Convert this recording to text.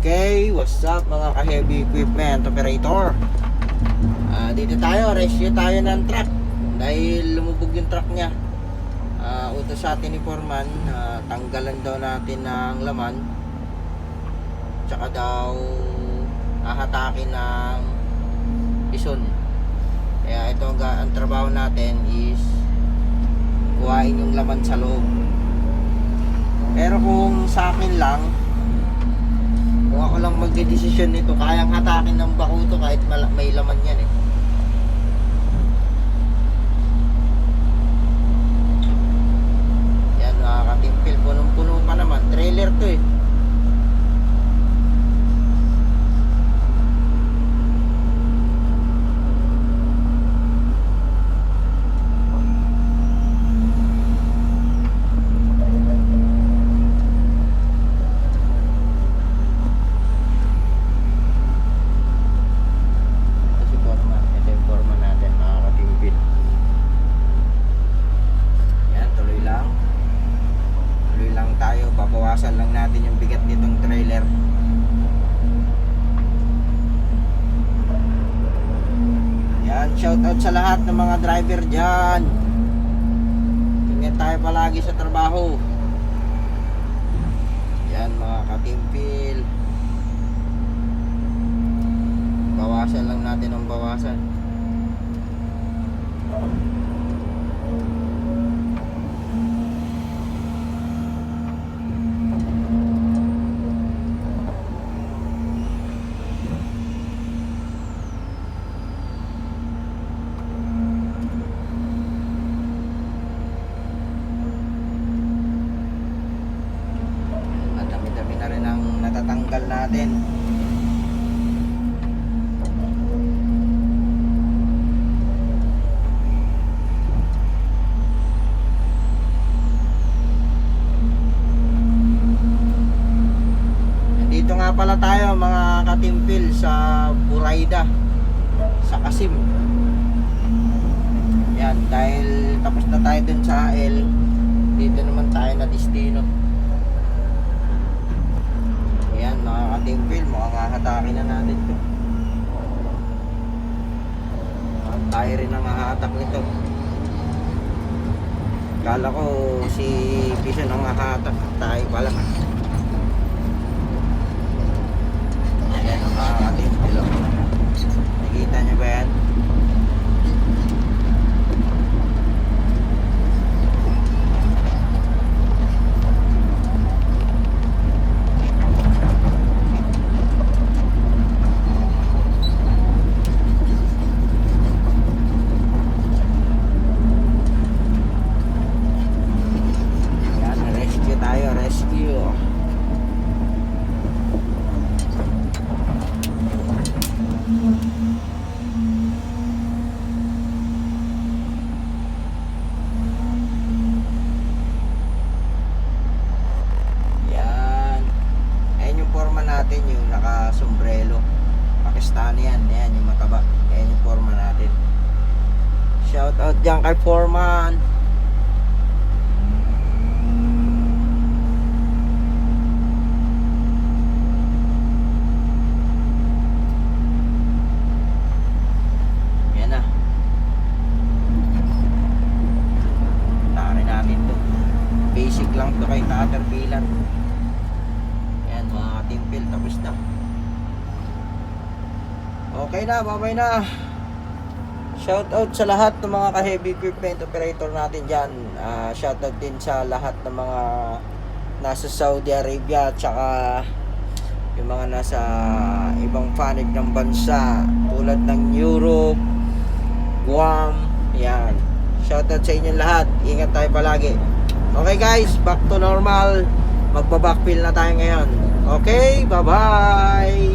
Okay, what's up mga ka-heavy equipment operator? Dito tayo, rescue tayo ng truck dahil lumubog yung truck niya. Utos sa atin ni Foreman, tanggalan daw natin ng laman, tsaka daw hahatakin ng ison. Kaya ito ang trabaho natin is kuhain yung laman sa loob. Pero kung sa akin lang, kung ako lang magdedesisyon nito, kayang hatakin ng bakuto kahit may laman yan eh. Yan mga katimpil, punong-puno pa naman. Trailer to eh. Babawasan lang natin yung bigat nitong trailer. Yan, shout out sa lahat ng mga driver dyan. Ingat tayo palagi sa trabaho. Yan mga katimpil, bawasan lang natin ang bawasan. Natatanggal natin. Dito nga pala tayo mga katimpil sa Buraida, sa Kasim. Yan, dahil tapos na tayo dun sa AL, dito naman tayo na destino. Yan mga katimpil, mukhang hahatakin na natin ito. Tayo rin ang hahatak nito. Kala ko si Vision ang hahatak, tayo pala. Yan ang mga katimpil. Nakikita nyo ba yan? Natin yung naka-sombrero Pakistani yan, yan yung mataba. Yan yung Foreman natin. Shout out dyan kay Foreman. Yan na, tari natin to. Basic lang to kay Caterpillar. Timpil, tapos na. Okay na, babay na. Shout out sa lahat ng mga ka-heavy equipment operator natin dyan. Shout out din sa lahat ng mga nasa Saudi Arabia, tsaka yung mga nasa ibang panig ng bansa tulad ng Europe, Guam. Yan, shout out sa inyong lahat. Ingat tayo palagi. Okay guys, back to normal. Magbabackfill na tayo ngayon. Okay, bye-bye!